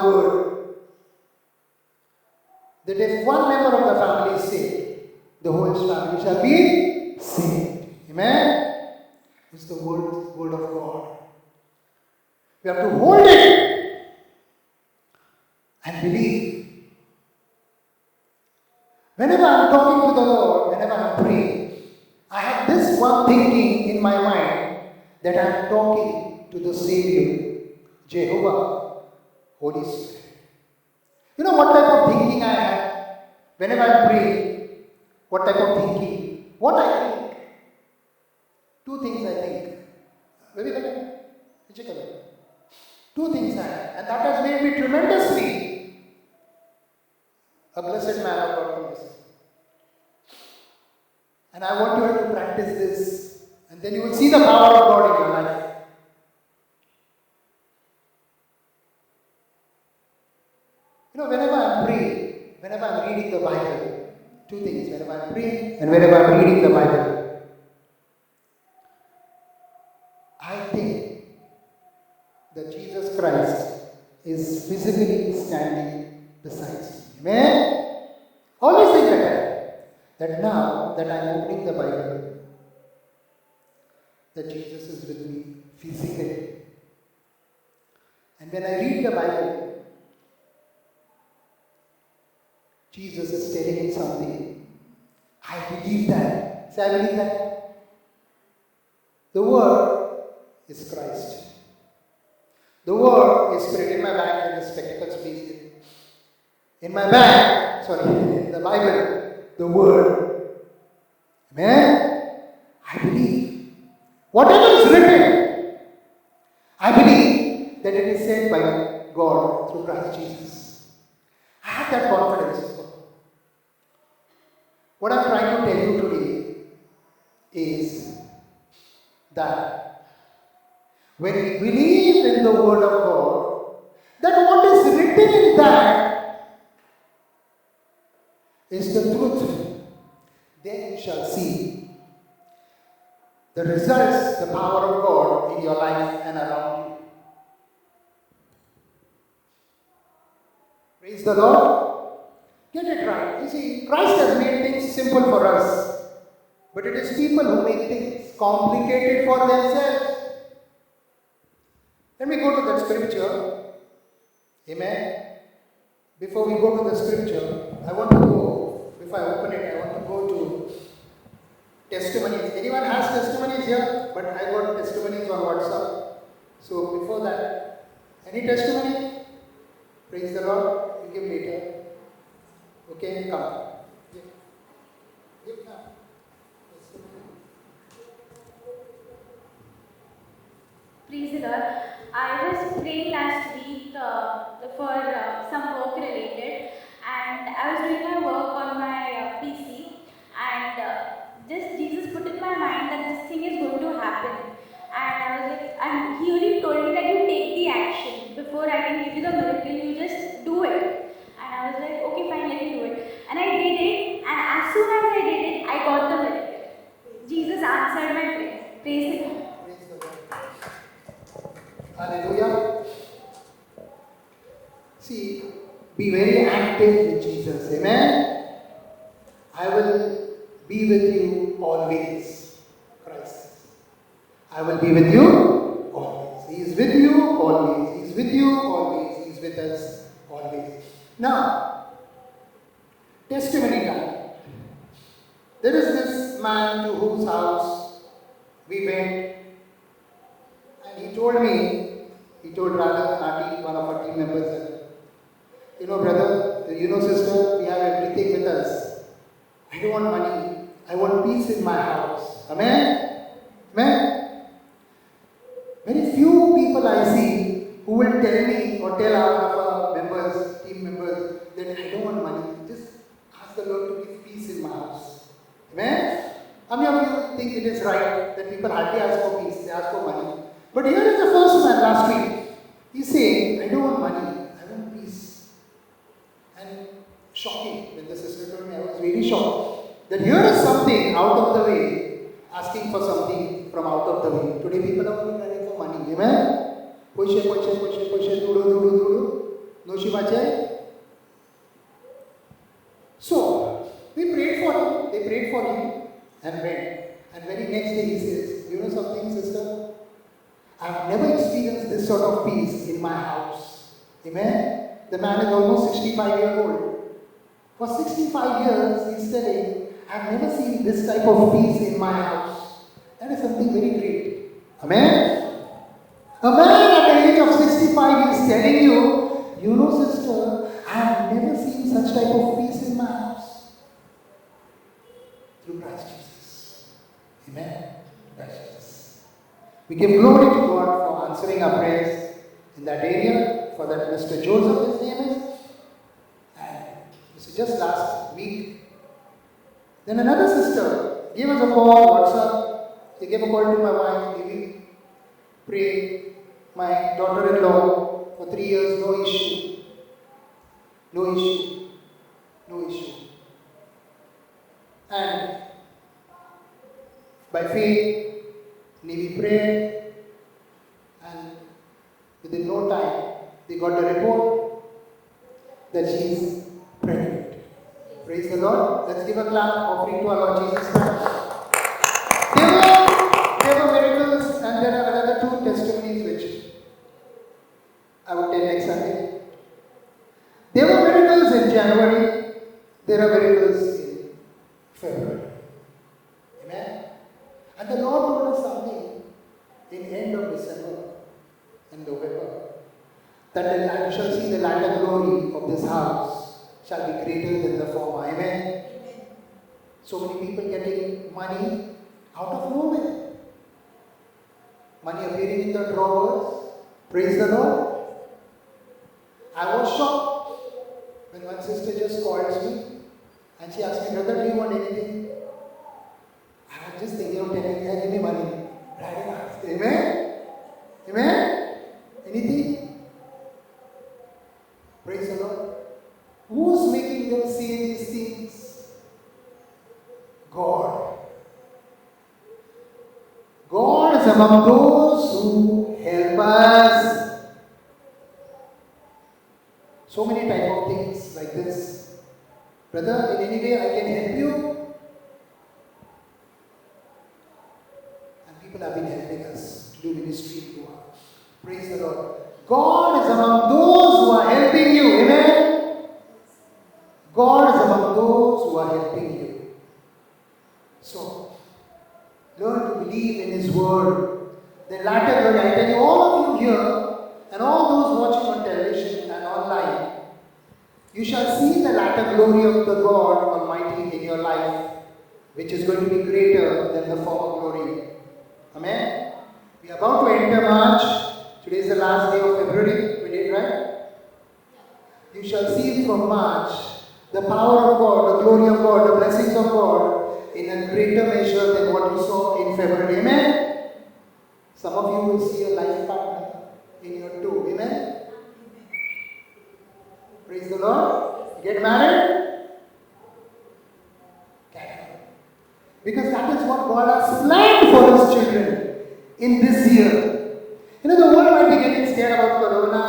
one word. That if one member of the family is saved, the whole family shall be saved. Amen? It's the word of God. We have to hold it and believe. Whenever I'm talking to the Lord, whenever I'm praying, I have this one thinking in my mind that I'm talking to the Savior, Jehovah, Holy Spirit. You know what type of thinking I have whenever I pray? What type of thinking? What I think? Two things I think. Two things I have. And that has made me tremendously a blessed man of God. And I want you to practice this. And then you will see the power of God in your life. You know, whenever I'm praying, whenever I'm reading the Bible, two things, whenever I'm praying and whenever I'm reading the Bible, I think that Jesus Christ is physically standing beside me. Amen? Always think that now that I'm opening the Bible, that Jesus is with me physically. And when I read the Bible, Jesus is telling me something. I believe that. Say, I believe that. The Word is Christ. The Word is spread in my bag and the spectacles, please. In my bag, in the Bible, the Word. Amen? I believe. Whatever is written, I believe that it is said by God through Christ Jesus. I have that confidence. What I'm trying to tell you today is that when we believe in the Word of God, that what is written in that is the truth. Then you shall see the results, the power of God in your life and around you. Praise the Lord. Get it right. You see, Christ has made things simple for us. But it is people who make things complicated for themselves. Let me go to that scripture. Amen. Before we go to the scripture, I want to go, before I open it, I want to go to testimonies. Anyone has testimonies here? But I got testimonies on WhatsApp. So before that, any testimony? Praise the Lord. You give later. Okay, come. Give now. Praise the Lord. I was praying last week for some work related, and I was doing my work on my PC, and just Jesus put in my mind that this thing is going to happen. And I was like, and he only told me that you take the action. Before I can give you the miracle, you just do it. And I was like, okay, fine, let me do it. And I did it, and as soon as I did it, I got the miracle. Jesus answered my prayer. Praise the Lord. Hallelujah. See, be very active with Jesus. Amen. I will be with you always. Christ. I will be with you always. He is with you always. He is with you always. He is with us always. Now, testimony time. There is this man to whose house we went, and he told Radha Nati, one of our team members, you know, brother, you know, sister, we have everything with us. I don't want money. I want peace in my house. Amen? Amen? Very few people I see who will tell me or tell our members, team members, that I don't want money. Just ask the Lord to give peace in my house. Amen? How many of you think it is right that people hardly ask for peace, they ask for money? But here is the first man last week. He's saying, I don't want money, I want peace. And shocking, when the sister told me, I was really shocked. That here is something out of the way, asking for something from out of the way. Today people are only running for money. Amen? Push it, No Shivache? So, we prayed for him, they prayed for him and went. And very next day he says, you know something, sister? I've never experienced this sort of peace in my house. Amen? The man is almost 65 years old. For 65 years, he's telling, I've never seen this type of peace in my house. That is something very great. Amen? A man at the age of 65 is telling you, you know sister, I have never seen such type of peace in my house. Through Christ Jesus. Amen? Christ Jesus. We give glory to God for answering our prayers in that area, for that Mr. Joseph, his name is. And this is just last week. Then another sister gave us a call, WhatsApp. They gave a call to my wife, Devi. Pray. My daughter-in-law for 3 years, no issue. No issue. No issue. And by faith, Nevi prayed, and within no time, they got the report that she is pregnant. Praise the Lord. Let's give a clap offering to our Lord Jesus Christ. There were miracles, and there are another 2 testimonies which I would tell next Sunday. There were miracles in January, there are miracles in February. Amen? And the Lord told us something in end of December and November, that you shall see the latter glory of this house shall be greater than the former. Amen? So many people getting money out of nowhere. Money appearing in the drawers. Praise the Lord. I was shocked when one sister just called me and she asked me, brother, do you want anything? I was just thinking of telling her, give me money. Right? Amen? Amen? Anything? Praise the Lord. Who's making them say these things? God. God is among those who help us. So many type of things like this. Brother, in any way I can help you. And people have been helping us to do ministry to us. Praise the Lord. God is among those who are helping you. Amen? God is among those who are helping you. So, learn to believe in His Word. The latter glory, I tell you, all of you here and all those watching on television and online, you shall see the latter glory of the God Almighty in your life, which is going to be greater than the former glory. Amen? We are about to enter March. Today is the last day of February. We did, right? You shall see from March the power of God, the glory of God, the blessings of God in a greater measure than what you saw in February. Amen? Some of you will see a life partner in your too. Amen? Praise the Lord. Get married? Because that is what God has planned for His children in this year. You know, the world might be getting scared about Corona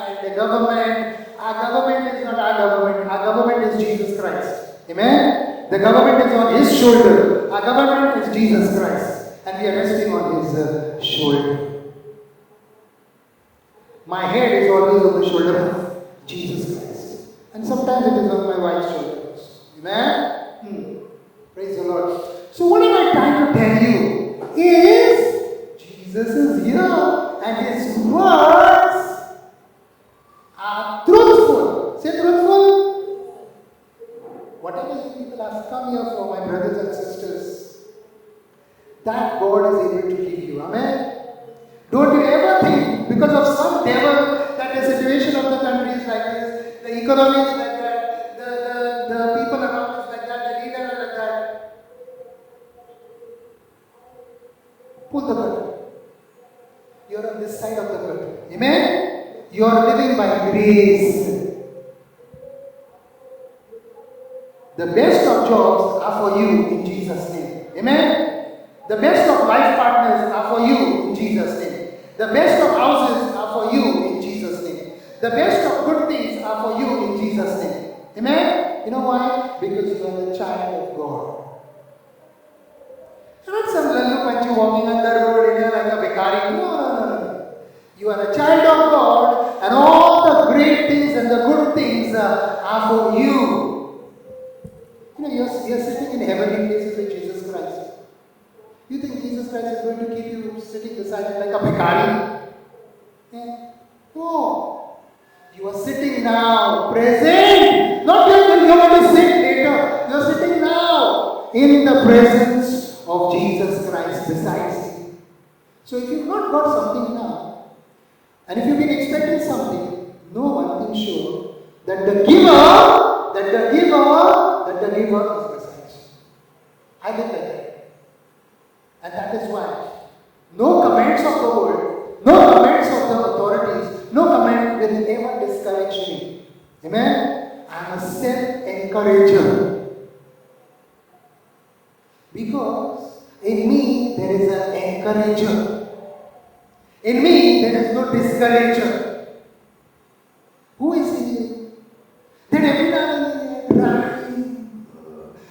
and the government. Our government is not our government. Our government is Jesus Christ. Amen? The government is on His shoulder. Our government is Jesus Christ. And we are resting on His shoulder. My head is always on the shoulder of Jesus Christ. And sometimes it is on my wife's shoulders. Amen? Praise the Lord. So what am I trying to tell you is Jesus is here and His words are truthful. Say truthful. Whatever you people have come here for, my brothers and sisters, that God is able to give you. Amen? Don't you ever think because of some devil that the situation of the country is like this, the economy is like that, the people around us like that, the leader are like that. Pull the curtain. You are on this side of the curtain. Amen? You are living by grace. The best of jobs are for you in Jesus' name. Amen? The best of life partners are for you in Jesus' name. The best of houses are for you in Jesus' name. The best of good things Amen? You know why? Because you are the child of God. You're not some lallu panchi walking on the road, like a bhikari. No. You are a child of God, and all the great things and the good things are for you. You're sitting in heavenly places with Jesus Christ. You think Jesus Christ is going to keep you sitting beside him like a bhikari? Yeah. No. You are sitting now, present. Not you're going to sit later. You are sitting now in the presence of Jesus Christ beside you. So if you've not got something now, and if you've been expecting something, know one thing sure, that the giver is beside you. I live like that. And that is why no comments of the world, no comments of the authorities, no comment will ever discourage me. Amen? I am a self-encourager. Because in me there is an encourager. In me there is no discourager. Who is in you? Then every now and then you're crying.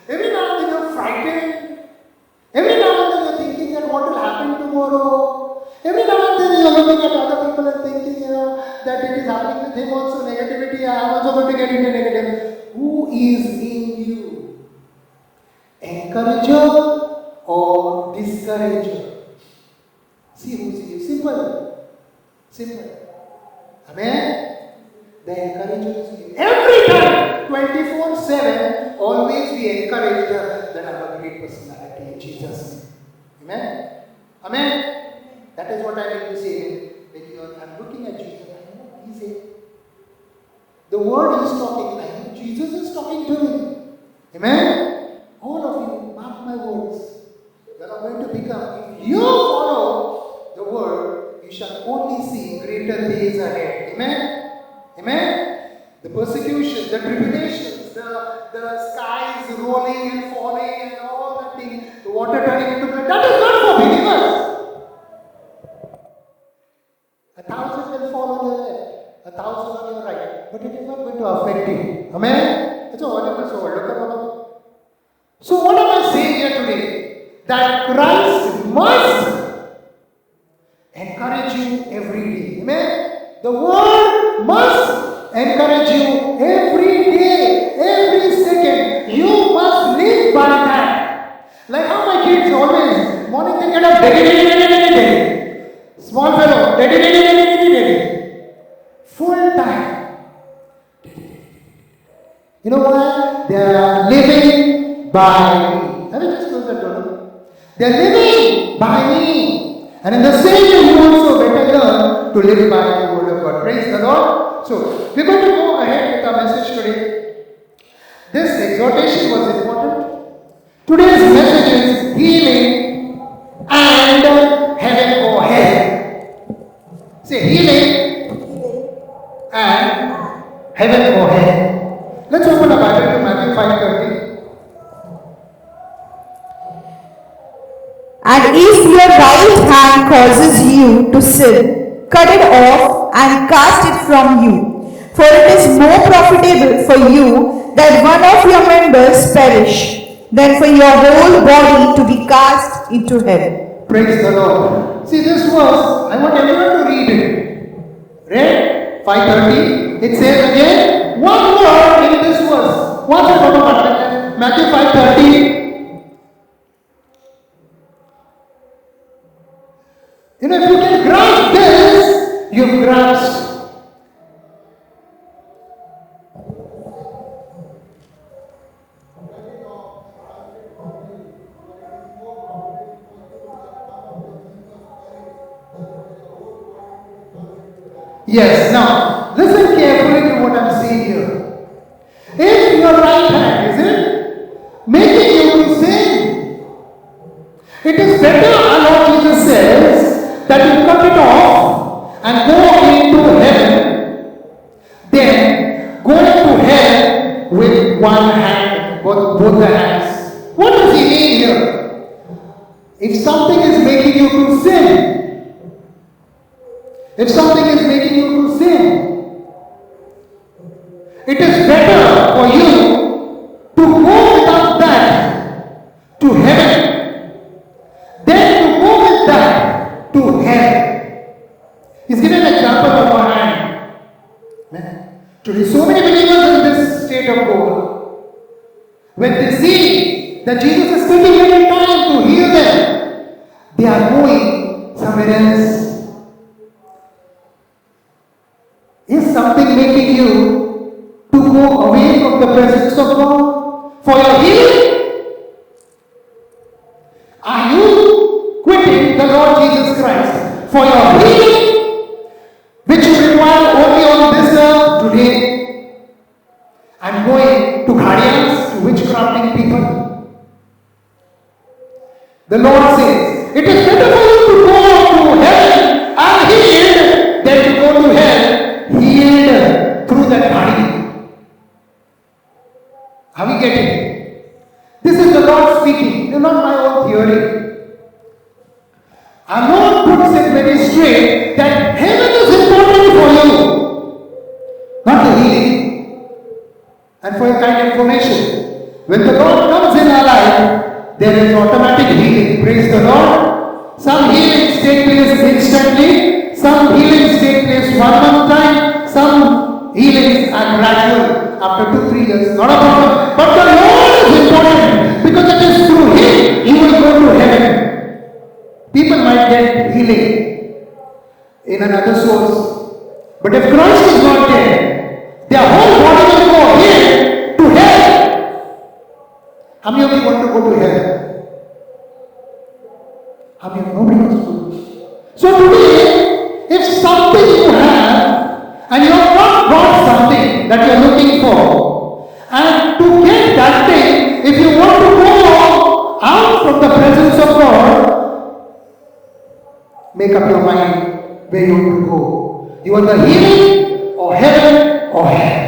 Every now and then you're frightened. Every now and then you're thinking that what will happen tomorrow. Every now and then you're looking at other people and thinking, that it is happening with him also, negativity, I am also going to get into negative. Who is in you? Encourager or discourager? See who's in you. Simple. Amen? The encourager is in you. Every time, 24/7, always be encouraged that I have a great personality in Jesus' name. Amen? That is what I mean to say. When I'm looking at Jesus, I know what he's saying. The word is talking. I know Jesus is talking to me. Amen? All of you, mark my words. You are going to become, if you follow the word, you shall only see greater days ahead. Amen? The persecution, the tribulations, the skies rolling and falling and all that thing, the water turning into blood, that is not for believers. 1,000 will fall on your left, 1,000 on your right, but it is not going to affect you. Amen? It's a wonderful soul. Look at what. So what am I saying here today? That Christ must encourage you every day. Amen? The word must encourage you every day, every second. You must live by that. Like how my kids always, morning they get up, daddy. Small fellow, daddy. Full time. You know why? They are living by me. Have you just closed that door? They are living by me. And in the same way, you also better learn to live by the word of God. Praise the Lord. So, we're going to go ahead with our message today. This exhortation was important. Today's message is healing and heaven or hell. Say healing and heaven or hell. Let's open our Bible to Matthew 5:30. And if your right hand causes you to sin, cut it off and cast it from you. For it is more profitable for you that one of your members perish, than for your whole body to be cast into hell. Praise the Lord. See this verse, I want everyone to read it. Read 5:30. It says again, one word in this verse. What's it? Matthew 5:30. If you can grasp this, you've grasped. Yes, now, listen carefully to what I'm saying here. If your right hand, is it, making you to sin, it is better, our Lord Jesus says, that you cut it off and go into heaven than go into hell with one hand, both the hands. What does he mean here? If something is making you to sin, if something is making you to sin, it is better for you heaven than to go with that to hell. He's given an example of our hand. Amen. Today, so many believers in this state of Goa, when they see that Jesus is taking little time to heal them, they are going somewhere else. Is something making you to go away from the presence of God for your healing? Are you quitting the Lord Jesus Christ for your healing, which you require only on this earth today, and going to guardians, to witchcrafting people? The Lord says, it is better for you to go to heaven unhealed than to go to hell healed through that body. Are we getting? This is the Lord speaking. It is not my own theory. Our Lord puts it very straight that heaven is important for you, not the healing. And for your kind information, when the Lord comes in our life, there is automatic healing. Praise the Lord. Some healings take place instantly. Some healings take place 1 month time. Some healings are gradual after 2-3 years. Not a problem. But the Lord is important because it is through Him you will go to heaven. People might get healing in another source. But if Christ is not there, their whole body will go here to hell. How many of you want to go to hell? How many of you? Nobody wants to. So today, if something you have, and you have not got something that you are looking for, and to get that thing, if you want to go out from the presence of God, make up your mind where you want to go. You want the healing, or heaven, or hell.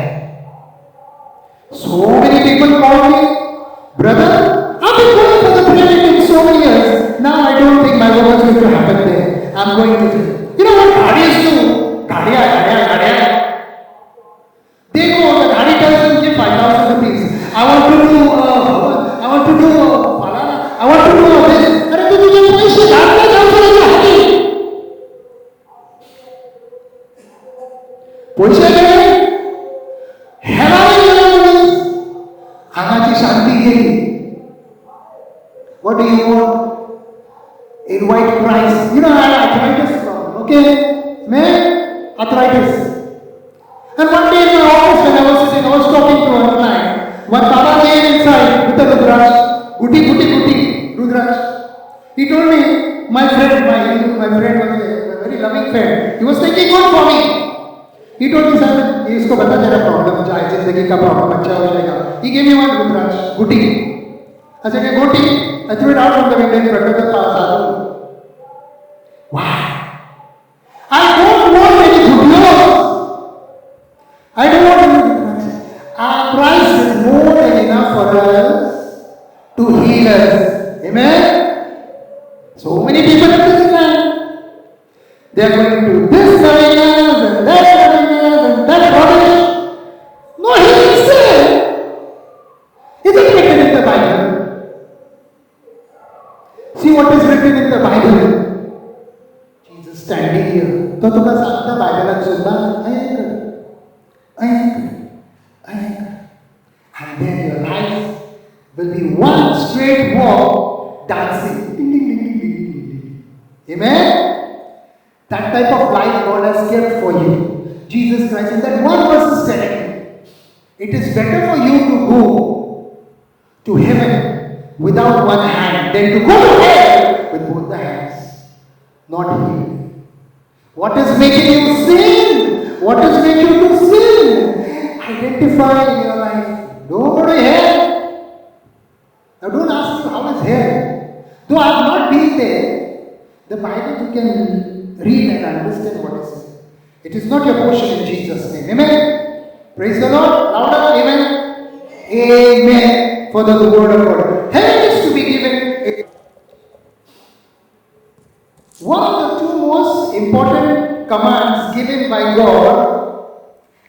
So many people call me, brother, I've been going for the prayer meeting so many years. Now I don't think my work is going to happen there. I'm going to do. You know what Gadias do? Gadia. They go, the Gadi tells them, give 5,000 rupees. I want to do this. अरे तू तुझे पैसे डालता जाऊ तुला हाती. पैसे गेले. हेलावे गेले म्हणून अंगाची शांती गेली. What do you want? Invite Christ. You know, I have arthritis problem. Okay? Man, arthritis. And one day in my office when I was sitting, I was talking to one client. One Baba came inside with a Rudraj. Guti, Rudraj. He told me, my friend was a very loving friend. He was thinking good for me. He told me, sir, इसको बता तेरा problem चाहे जिंदगी का problem अच्छा हो जाएगा. He gave me one Rudraj, Guti. I said, hey, Guti. I threw it out from the window in front of the sadhu. Wow. I don't want any Gutios. I don't want any. Our Christ is more than enough for us to heal us. Amen? So many people in this land, they are going to this arenas and that arenas and that college. No healing still. Is it written in the Bible? See what is written in the Bible. Jesus standing here. तो तुम्हें सांगता बायबलात सुद्धा anchor. And then your life will be one straight walk dancing. Ding, ding, ding, ding, ding, ding. Amen? That type of life God has kept for you. Jesus Christ, in that one verse is telling you, it is better for you to go to heaven without one hand than to go to hell with both the hands. Not healed. What is making you sin? What is making you to sin? Identify in your life. Don't go to hell. Now don't ask me how is hell. Though I have not been there, the Bible you can read and understand what is it. It is not your portion in Jesus' name. Amen. Praise the Lord. Louder. Amen. Amen. For the word of God. Heaven is to be given. One of the two most important commands given by God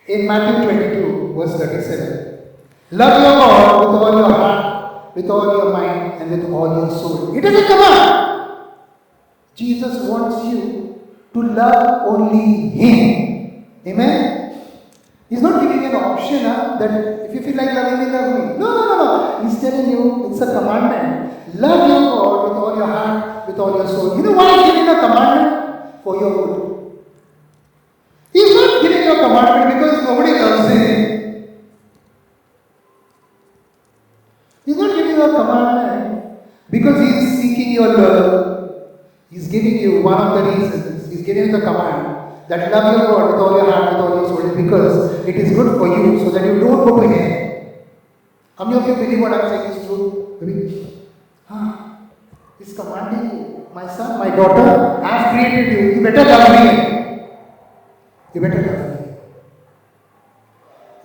in Matthew 22, verse 37. Love your God with all your heart, with all your mind, and with all your soul. It is a command. Jesus wants you to love only Him. Amen? He's not giving an option that if you feel like loving me, love me. No. He's telling you it's a commandment. Love your God with all your heart, with all your soul. You know why He's giving a commandment? For your good. He's not giving you a commandment because nobody loves Him. He's not giving you a commandment because He is seeking your love. He's giving you one of the reasons. He's giving you the command that love your God with all your heart, with all your soul, because it is good for you so that you don't go to hell. How many of you believe what I'm saying is true? He's commanding you, my son, my daughter, I have created you. You better love me. You better love me.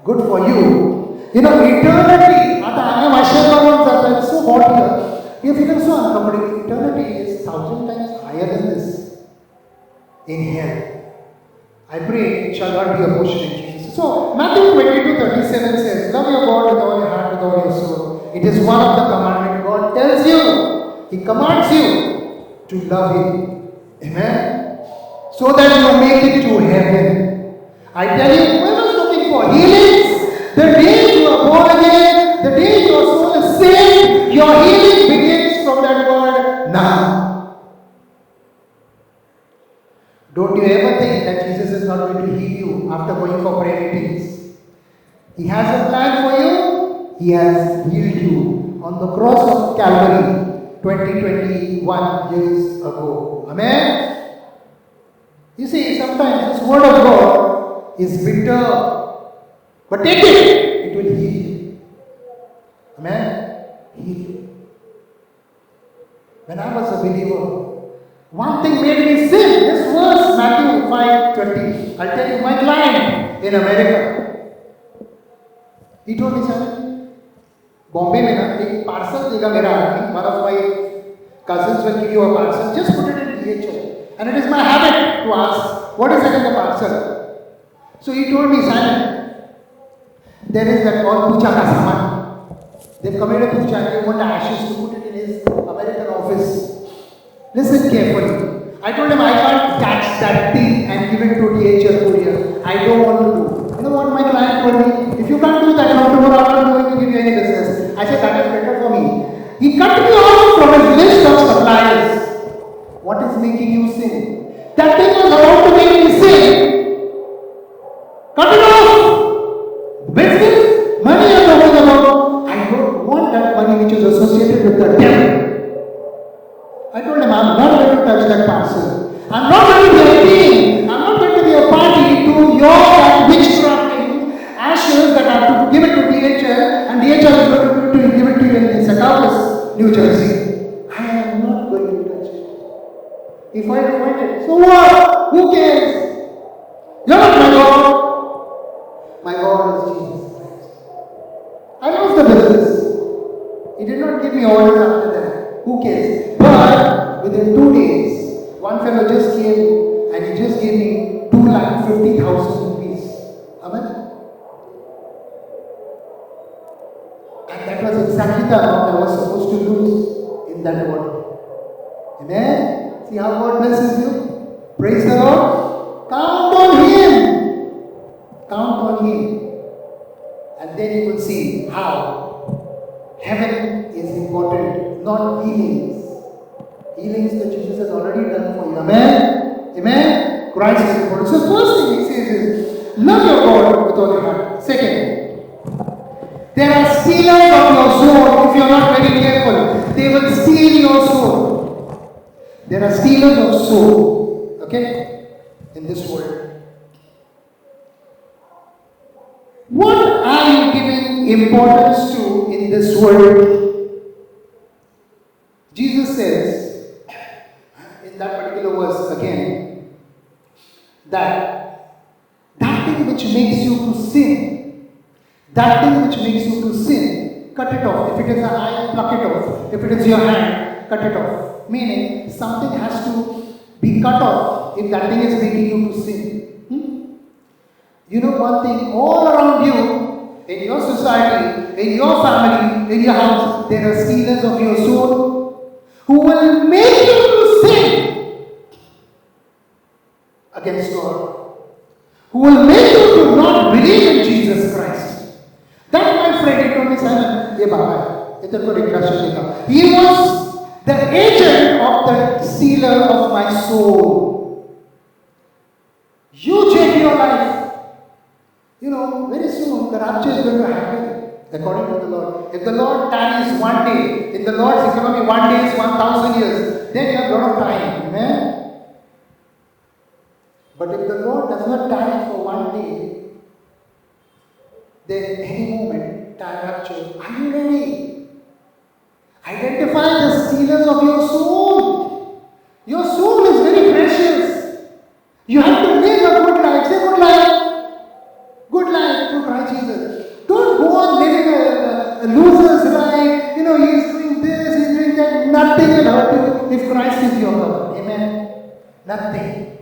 Good for you. You know, eternity. It's so hot here. We are feeling so uncomfortable. Eternity is 1,000 times higher than this. In hell. I pray it shall not be a portion in Jesus. So, Matthew 22:37 says, love your God with all your heart, with all your soul. It is one of the commandments God tells you. He commands you to love Him. Amen? So that you make it to heaven. I tell you, whoever is looking for healings, the day you are born again, the day your soul is saved, your healing begins from that word now. Don't you ever think that Jesus is not going to heal you after going for prayer meetings. He has a plan for you. He has healed you on the cross of Calvary 21 years ago. Amen? You see, sometimes this word of God is bitter. But take it. It will heal you. Amen? Heal you. When I was a believer, one thing made me sin. This verse, Matthew 5:20. I'll tell you, my client in America, he told me, sir, Bombay mein na ek parcel dega mera aadmi. One of my cousins will give you a parcel. Just put it in DHL. And it is my habit to ask, what is in the parcel? So he told me, Simon, there is that called puja ka saman. They've committed puja and they want the ashes to put it in his American office. Listen carefully. I told him I can't catch that thing and give it to DHL courier. I don't want to do. You know what my client told me? If you can't do that, from tomorrow I'm not going to give you any business. I said that is better for me. He cut me off from his list of suppliers. What is making you sin? That thing was about to make me sin. Cut it off. Business, money I'm talking about. I don't want that money which is associated with the devil. I told him, I'm not going to touch that parcel. I'm not going to be a king. I'm not going to be a party to your witchcrafting ashes that I have to give it to DHL, and DHL is going to give it to you in Secaucus, New Jersey. I am not going to touch it. If I find it, so what? Who cares? You're not my God. My God is Jesus Christ. I lost the business. He did not give me orders after that. Who cares? But within 2 days, one fellow just came and he just gave me 2,50,000 rupees. Amen? And that was exactly the amount I was supposed to lose in that water. Amen? See how God blesses you? Praise the Lord. Count on Him. Count on Him. And then you will see how heaven is important, not healings. Healings that Jesus has already done for you. Amen? Amen? Christ is important. So first thing he says is, love your God with all your heart. Second, there are stealers of your soul. If you are not very careful, they will steal your soul. There are stealers of soul. Okay? In this world. What are you giving importance to in this world? Jesus says, in that particular verse again, that thing which makes you to sin, that thing which makes you to sin, cut it off. If it is an eye, pluck it off. If it is your hand, cut it off. Meaning, something has to be cut off if that thing is making you to sin. You know one thing, all around you in your society, in your family, in your house, there are stealers of your soul who will make you to sin against God, who will make you to not believe in Jesus Christ. That, my friend, he told me, Simon, ye Baba hai, idhar ko regression dekha. He was the agent of the stealer of my soul. You check your life. You know, very soon the rapture is going to happen according to the Lord. If the Lord tarries one day, in the Lord's economy, 1 day is 1,000 years, then you have a lot of time. Amen? But if the Lord does not tarry for 1 day, then any moment, time rapture, are you ready? Identify the stealers of your soul. Your soul is very precious. You have to live a good life. Say good life. Good life through Christ Jesus. Don't go on living a loser's life. You know, he's doing this, he's doing that. Nothing will hurt you if Christ is your God. Amen. Nothing.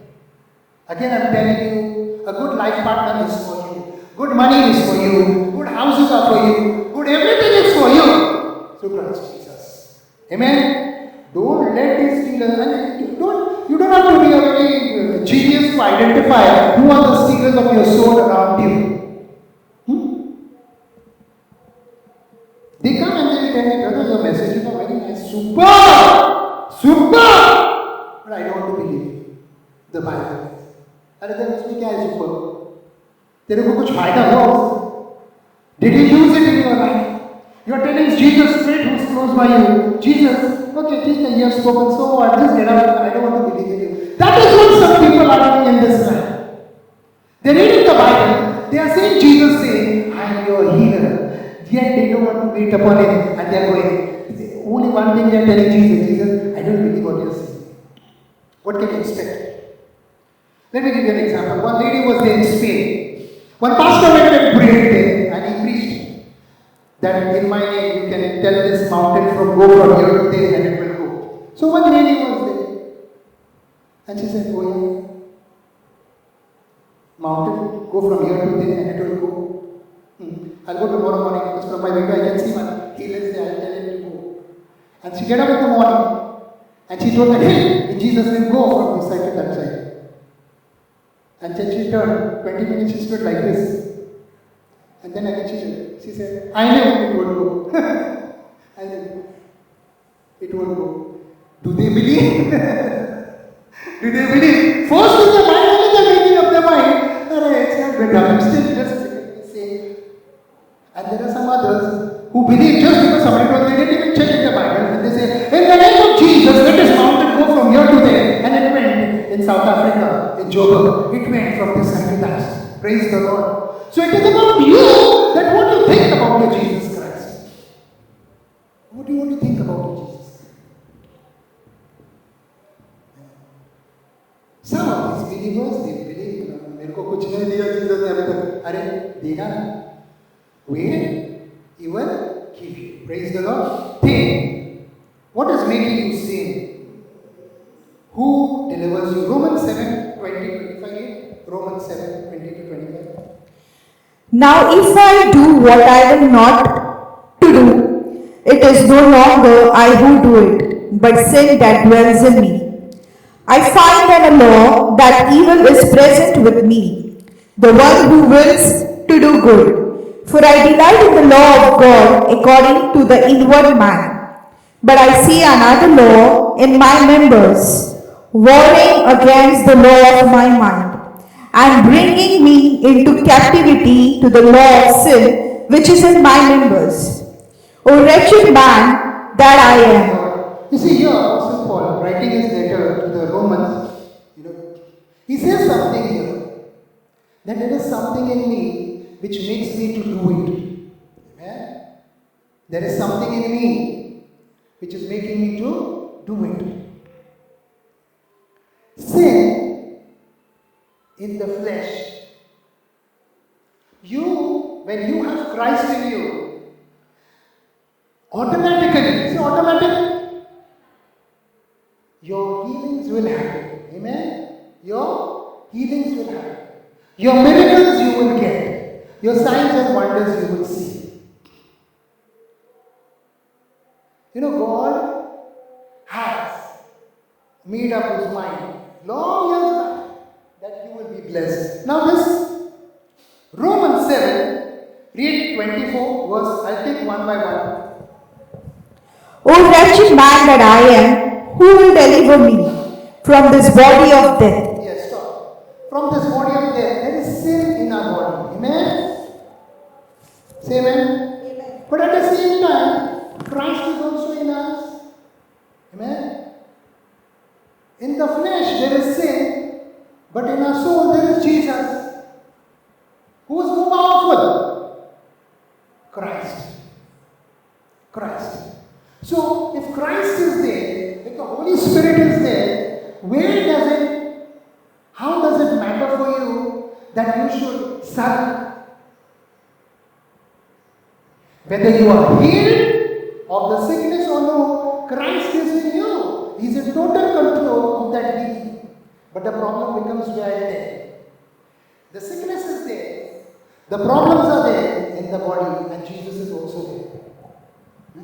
Again, I'm telling you, a good life partner is for you. Good money is for you. Good houses are for you. Good everything is for you. Through Christ Jesus. Amen. Don't let these stealers, and you don't have to be a very genius to identify who are the stealers of your soul around you. They come and they tell me, brother, your messages are very nice. Super! Super! But I don't want to believe the Bible. अरे then उसमें क्या है super? तेरे को कुछ फायदा हुआ उससे? Did you use it in your life? You are telling Jesus straight who's close by you. Jesus, okay, ठीक है, you have spoken so what? Just get out. I don't want to believe in you. That is what some people are doing in this time. They are reading the Bible. They are saying Jesus saying, I am your healer. Yet they don't want to wait upon it and they are going. Only one thing they are telling Jesus, Jesus, I don't believe what you are saying. What can you expect? Let me give you an example. One lady was there in Spain. One pastor went and prayed there and he preached that in my name you can tell this mountain from go from here to there and it will go. So one lady was there and she said, oh yeah, mountain go from here to there and it will go. I'll go tomorrow morning because from my window I can see one. He lives there, I'll tell him to go. And she get up in the morning and she told the hill in Jesus' name, go from this side to that side. And then she turned, 20 minutes she stood like this. And then again she said, I knew it would go. And then it would go. Do they believe? Do they believe? First in the mind, only the making of the mind. It's not better. I'm still just saying. And there are some others who believe just because somebody told they didn't even check in the Bible. And they say, in the name of Jesus, let this mountain go from here to there. And it went in South Africa, in Joburg. It went from this side to that. Praise the Lord. So it is about you that what you think about your Jesus Christ. What do you want to think about your Jesus? Some of these believers, they believe, मेरे को कुछ नहीं दिया Jesus ने अभी तक. अरे देगा ना. Wait, he will give you. Praise the Lord. Think. What is making you sin? Who delivers you? Romans 7, 20, 25. Romans 7, 20 to 25. Now if I do what I will not to do, it is no longer I who do it, but sin that dwells in me. I find in a law that evil is present with me, the one who wills to do good. For I delight in the law of God according to the inward man. But I see another law in my members, warring against the law of my mind, and bringing me into captivity to the law of sin which is in my members. O wretched man that I am. You see here, Apostle Paul, writing his letter to the Romans, he says something here, that there is something in me which makes me to do it. Amen? There is something in me which is making me to do it. Sin in the flesh. When you have Christ in you, automatically, say automatically, your healings will happen. Amen? Your healings will happen. Your miracles you will get. your signs and wonders you will see. You know, God has made up his mind long years back that you will be blessed. Now this Romans 7, read 24 verse, I'll take one by one. O wretched man that I am, who will deliver me from this body of death? Yes, stop. From this body of death, there is sin in our body. Amen? Say amen? Amen. But at the same time, Christ is also in us. Amen? In the flesh there is sin, but in our soul there is Jesus. Who is more powerful? Christ. Christ. So, if Christ is there, if the Holy Spirit is there, how does it matter for you that you should serve? Whether you are healed of the sickness or no, Christ is in you. He is in total control of that healing. But the problem becomes where there. The sickness is there. The problems are there in the body, and Jesus is also there.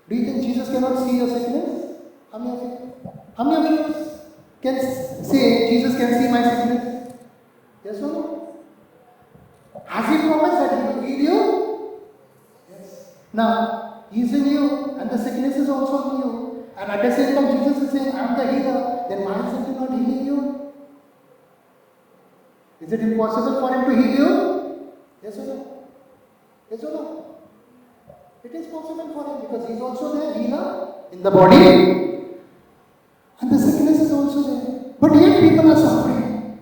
Do you think Jesus cannot see your sickness? How many of you can say Jesus can see my sickness? Yes or no? Has he promised that he will heal you? Yes. Now, he is in you, and the sickness is also in you. And at the same time, Jesus is saying, I am the healer. Then why is he not healing you? Is it impossible for him to heal you? Yes or no? Yes or no? It is possible for him because he is also there, healer in the body. And the sickness is also there. But yet people are suffering.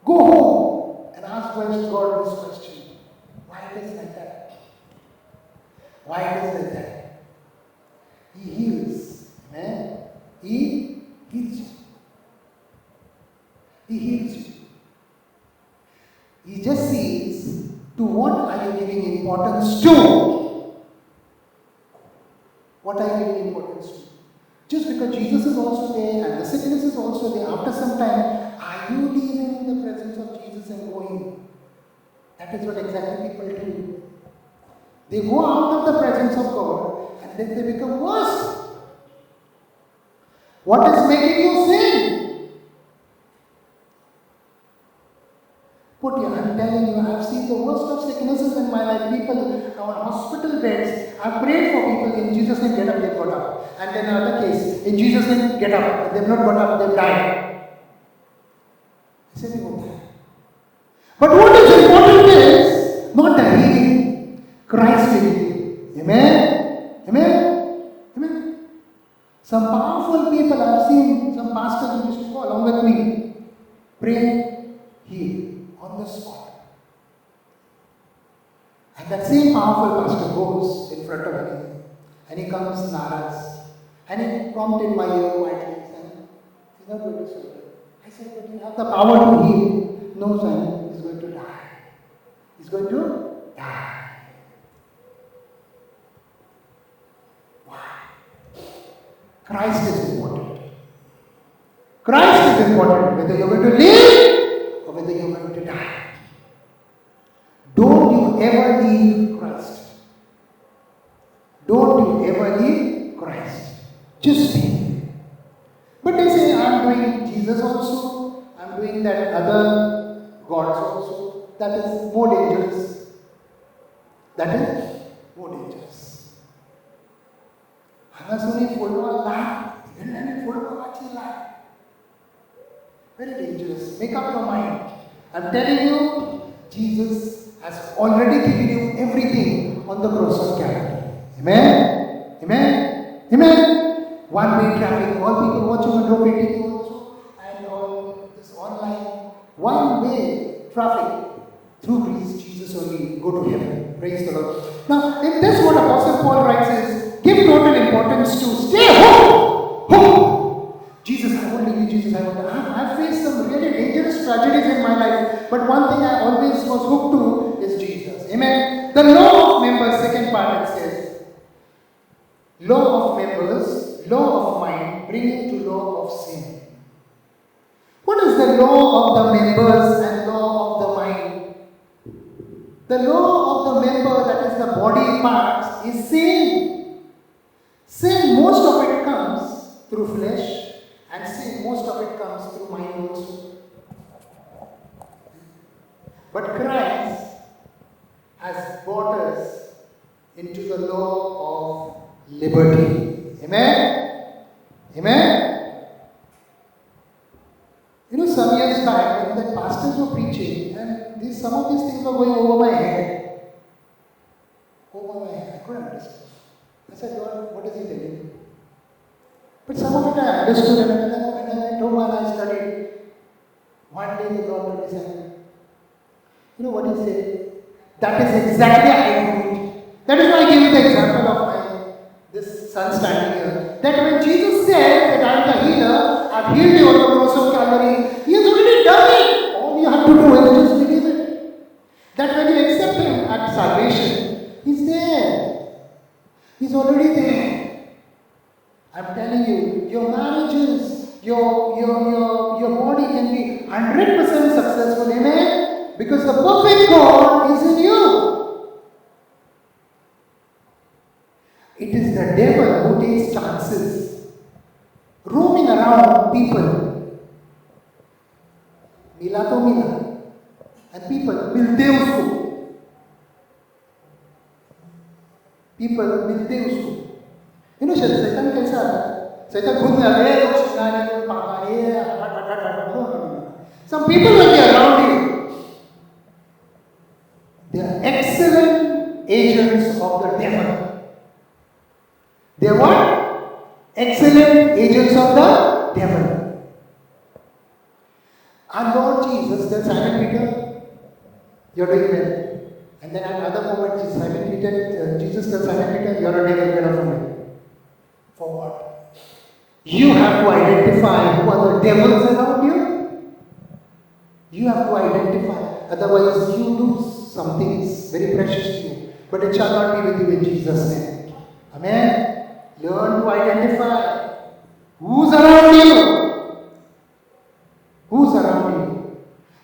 Go home and ask God this question. Why it is like that? Why it is like that? He heals. Amen. He heals you. He heals you. He just sees to what are you giving importance to? What are you giving importance to? Just because Jesus is also there and the sickness is also there, after some time, are you leaving in the presence of Jesus and going? That is what exactly people do. They go out of the presence of God and then they become worse. What is making you sin? I'm telling you, I have seen the worst of sicknesses in my life. People on hospital beds. I prayed for people in Jesus' name, get up, they got up. And then another case, in Jesus' name, get up. They've not got up, they've died. I said, they won't die. But what is important is not the healing. Christ will heal. Amen? Amen? Amen? Some powerful people I've seen, some pastors who used to go along with me, pray, heal. On the spot. And that same powerful pastor goes in front of me and he comes naraz and he prompted my ear quietly and he's not going to surrender. I said, but you have the power to heal. No, son, he's going to die. He's going to die. Why? Christ is important. Christ is important, whether you're going to live or whether you're going to die. Don't you ever leave Christ. Don't you ever leave Christ. Just be. But they say, I'm doing Jesus also. I'm doing that other gods also. That is more dangerous. That is more dangerous. Hanga suni follow Allah. Even follow Allah. Very dangerous. Make up your mind. I'm telling you, Jesus has already given you everything on the cross of Calvary. Amen? Amen? Amen? One-way traffic, all people watching on Rope TV also, and on this online, one-way traffic through grace, Jesus only go to heaven. Praise the Lord. Now, in this what Apostle Paul writes is, give total importance to stay home. Home. Jesus, I won't leave you, Jesus, I won't. I've faced some really dangerous tragedies in my life, but one thing I always was hooked to is Jesus. Amen. The law of members, second part it says, law of members, law of mind, bringing to law of sin. What is the law of the members and law of the mind? The law of the member, that is the body parts, is sin. Sin, most of it comes through flesh, and sin, most of it comes through mind also. But Christ has brought us into the law of liberty. Amen? Amen? You know, some years back, when the pastors were preaching, and some of these things were going over my head. Over my head. I couldn't understand. I said, Lord, what is he telling? But some of it I understood, and when I went home and I studied, one day the Lord told me something. You know what he said? That is exactly how I do it. That is why I gave you the example of this son standing here. That when Jesus said that I am the healer, I have healed you on the cross of Calvary, he has already done it. All you have to do is just believe it. That when you accept him at salvation, he's there. He's already there. I'm telling you, your marriages, your body can be 100% successful. Amen? Because the perfect God is in you. It is the devil who takes chances, roaming around people. Mila to mila. And people मिलते उसको. People मिलते उसको. You know, शैतान कैसा आता है? शैतान खुद में आता है, लोग शिकाने को पापाने, no. Some people will be around you. They are excellent agents of the devil. They are what? Excellent agents of the devil. Our Lord Jesus tells Simon Peter, you're doing well. And then at another moment, Jesus tells Simon Peter, you're a devil, get off from me. For what? You have to identify who are the devils around you. You have to identify. Otherwise, you lose something is very precious to you, but it shall not be with you in Jesus' name. Amen. Learn to identify who's around you. Who's around you?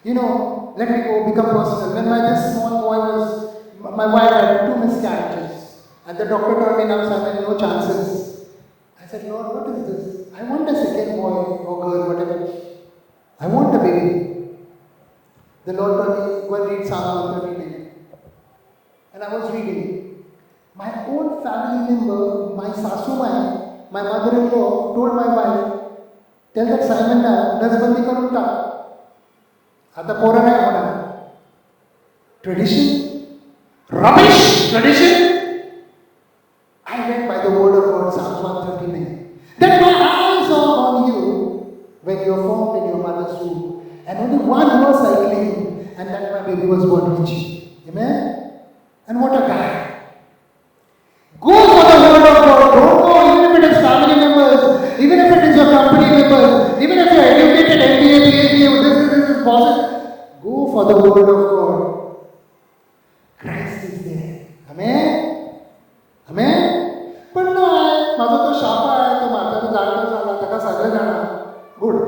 You know, let me go become personal. When this small boy my wife had 2 miscarriages, and the doctor told me now, Simon, no chances. I said, Lord, what is this? I want a second boy or girl, whatever. I want a baby. The Lord told me, go and read Psalm 139. And I was reading. My own family member, my sasumai, my mother-in-law, told my wife, tell that Simon now, nasbandi karun ta. Ata pora nahi hona. Tradition? Rubbish! Tradition? I went by the word of God, Psalm 139. That my eyes are on you when you are formed in your mother's womb. And only one verse I claimed, and that my baby was born rich. Amen? And what a guy. Go for the word of God. Don't go even if it is family members, even if it is your company members, even if you are educated, MBA, PhD, this is possible. Go for the word of God. Christ is there. Amen? Amen? But no, माझा तो शापा आहे, तो म्हातारा जाणतो झाला, ताका सगळं जाणा. Good.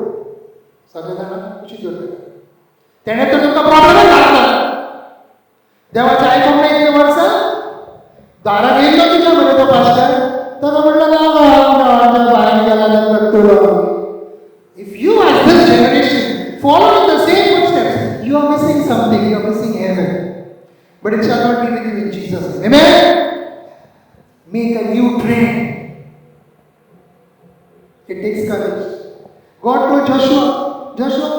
सगळे जाणं कुठची जोडले त्याने तर तुमचा प्रॉब्लेमच झाला देवाच्या ऐकून नाही इतके वर्ष दारा गेलो तुझ्यामध्ये तो पास्टर तर म्हटलं ना बाहेर गेला if you as this generation follow in the same footsteps, you are missing something, you are missing heaven, but it shall not be with you in Jesus' name. Amen? Make a new trend. It takes courage. God told Joshua,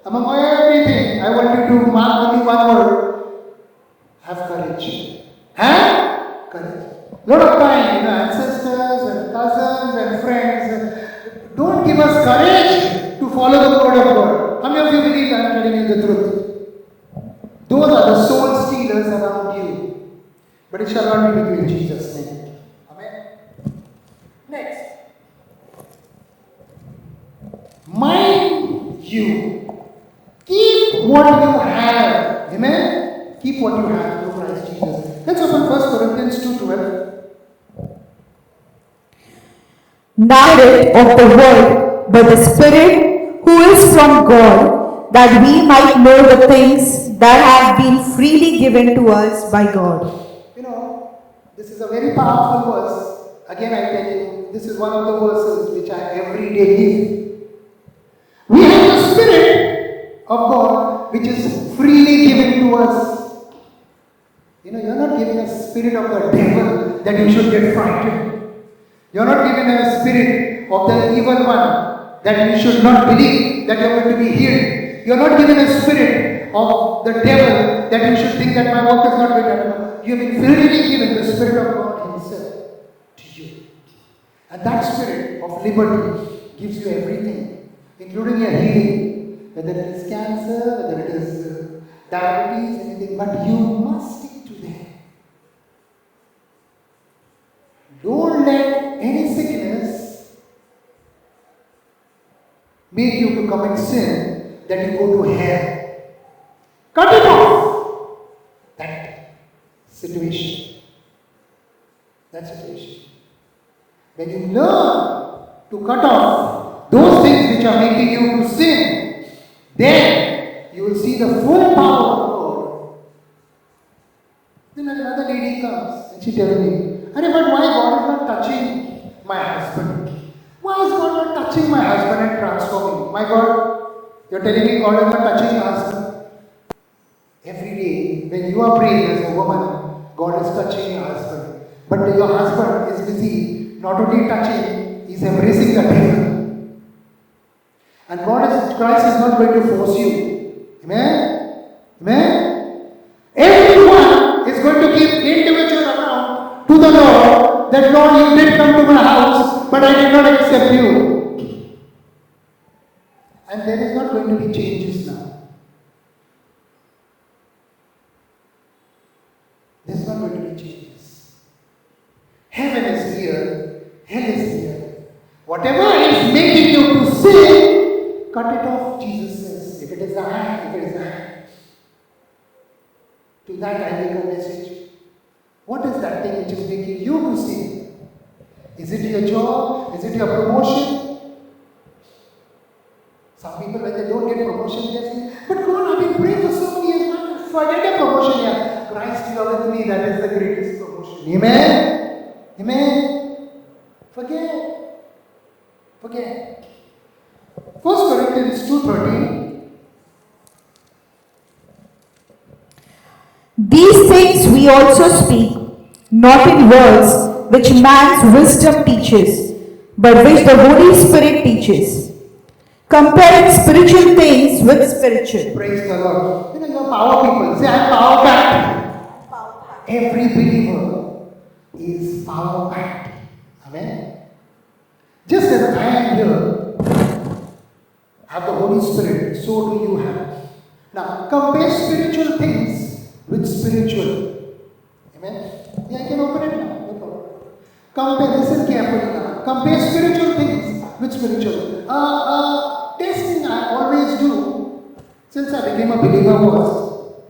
among everything, I want you to mark only one word. Have courage. Have courage. Lot of time, ancestors and cousins and friends don't give us courage to follow the word of God. How many of you believe I am telling you the truth? Those are the soul stealers around you. But it shall not be with you in Jesus' name. Amen. Next. Mind you. Keep what you have. Amen? Keep what you have through Christ Jesus. Let's open 1 Corinthians 2:12. Not of the world, but the Spirit who is from God, that we might know the things that have been freely given to us by God. You know, this is a very powerful verse. Again, I tell you, this is one of the verses which I every day give. We have the Spirit of God which is freely given to us. You know, you're not given a spirit of the devil that you should get frightened. You're not given a spirit of the evil one that you should not believe that you're going to be healed. You're not given a spirit of the devil that you should think that my work is not going to happen. You've been freely given the Spirit of God Himself to you. And that spirit of liberty gives you everything, including your healing, whether it is cancer, whether it is diabetes, anything, but you must stick to that. Don't let any sickness make you to commit sin that you go to hell. Cut it off. That situation. That situation. When you learn to cut off those things which are making you to sin, then you will see the full power of God. Then another lady comes and she tells me, but why God is not touching my husband? Why is God not touching my husband and transforming? My God, you're telling me God is not touching your husband? Every day, when you are praying as a woman, God is touching your husband. But your husband is busy, not only touching, he's embracing the devil. And Christ is not going to force you. Amen? Amen? Everyone is going to give individual account to the Lord that Lord, you did come to my house, but I did not accept you. And there is not going to be changes now. There's not going to be changes. Heaven is here, hell is here. Whatever is making you to sin, cut it off, Jesus says. If it is a hand, if it is a hand. To that I make a message. What is that thing which is making you to sin? Is it your job? Is it your promotion? Some people, when they don't get promotion, they say, but God, I've been praying for so many years, man, forget a promotion here. Christ, you are with me, that is the greatest promotion. Amen? Amen? Forget. Forget. 1 Corinthians 2:13. These things we also speak, not in words which man's wisdom teaches, but which the Holy Spirit teaches, comparing spiritual things with spiritual. Praise the Lord. You know, you're power people. Say, I'm power packed. Every believer is power packed. Amen. Just as I am here, have the Holy Spirit, so do you have. Now, compare spiritual things with spiritual. Amen. Yeah, I can open it now. No problem. Compare, listen carefully now. Compare spiritual things with spiritual. Testing I always do since I became a believer was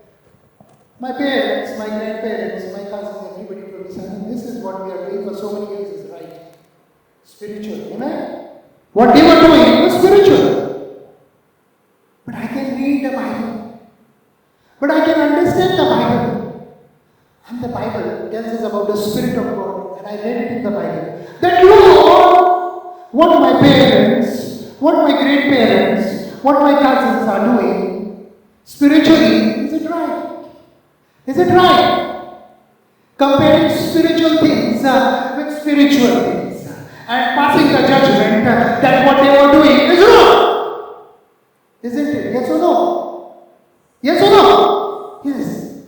my parents, my grandparents, my cousins, everybody told me, son, this is what we are doing for so many years is right. Spiritual. Amen? What they were doing was spiritual. But I can read the Bible. But I can understand the Bible. And the Bible tells us about the Spirit of God. And I read it in the Bible. That Lord, what my parents, what my great-parents, what my cousins are doing, spiritually, is it right? Is it right? Comparing spiritual things with spiritual things and passing the judgment that what they were doing is wrong. Isn't it? Yes or no? Yes or no? Yes.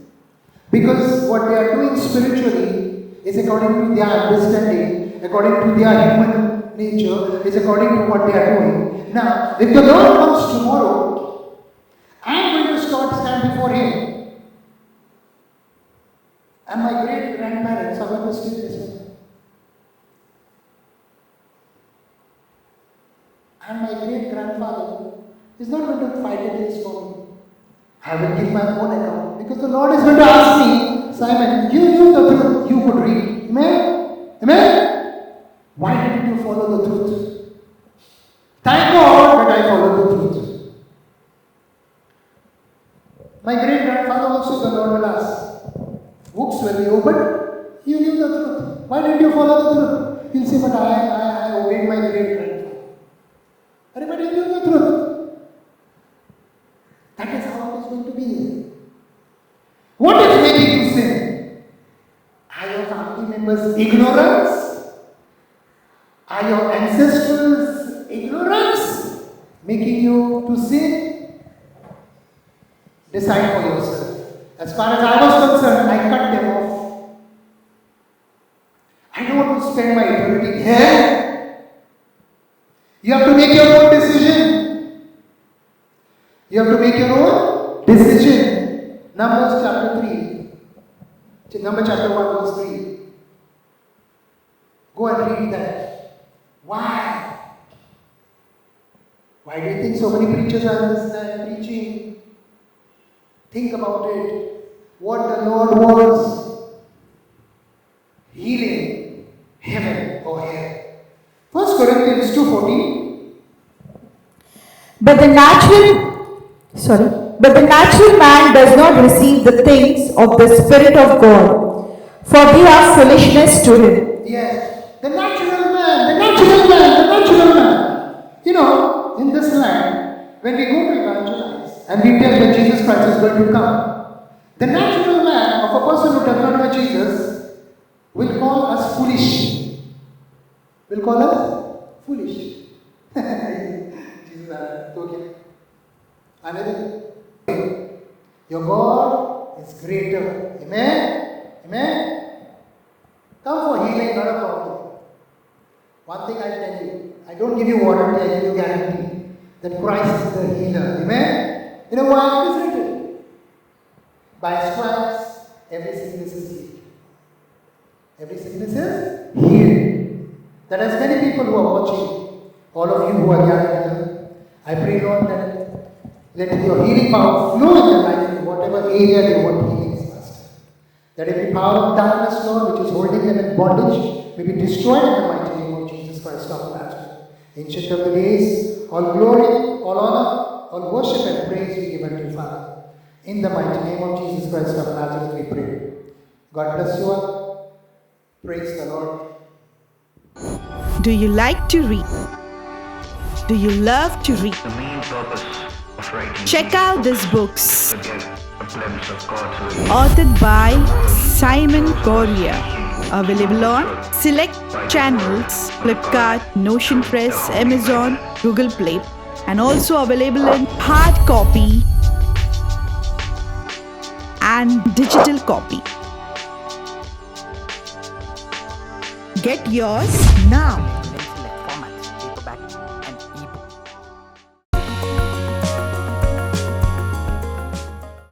Because what they are doing spiritually is according to their understanding, according to their human nature, is according to what they are doing. Now, if the Lord comes tomorrow, I am going to stand before Him. And my great-grandparents are going to still listen. And my great-grandfather is not going to fight against for me. I will give my own account. Because the Lord is going to ask me, Simon, you knew the truth, you could read. Amen? Amen? Why didn't you follow the truth? Thank God that I followed the truth. My great-grandfather will be open. You knew the truth. Why didn't you follow the truth? He'll say, but I obeyed my great grandfather. But you knew the truth. That is how it is going to be. What is making you sin? Are your family members ignorance? Are your ancestors ignorance making you to sin? Decide for yourself. As far as I was concerned, I cut them off. I don't want to spend my eternity here. You have to make your own decision. You have to make your own decision. Numbers chapter 3. Number chapter 1 verse 3. Go and read that. Why? Why do you think so many preachers are preaching? Think about it. What the Lord wants. Healing. Heaven or hell. 1 Corinthians 2:14. But the natural man does not receive the things of the Spirit of God, for they are foolishness to him. Yes. The natural man. You know, in this land, when we go to evangelize and we tell that Jesus Christ is going to come, the natural man of a person who does not know Jesus will call us foolish. Will call us foolish. Jesus, okay. Another. Your God is greater. Amen? Amen? Come for healing, not a problem. One thing I tell you, I don't give you warranty, I give you guarantee that Christ is the healer. Amen? You know why it is written? By stripes, every sickness is healed. Every sickness is healed. There are many people who are watching, all of you who are gathered here. I pray, Lord, that let your healing power flow in their life in whatever area they want healing is first. That every power of darkness, Lord, which is holding them in bondage, may be destroyed in the mighty name of Jesus Christ of Nazareth. Ancient of the days, all glory, all honor, all worship and praise we give unto you, Father. In the mighty name of Jesus Christ of Nazareth we pray. God bless you all. Praise the Lord. Do you like to read? Do you love to read? The main purpose of writing Check out these books. to get a glimpse of God's will. Authored by Simon Correa. Available on select channels, Flipkart, Notion Press, Amazon, Google Play, and also available in hard copy and digital copy. Get yours now.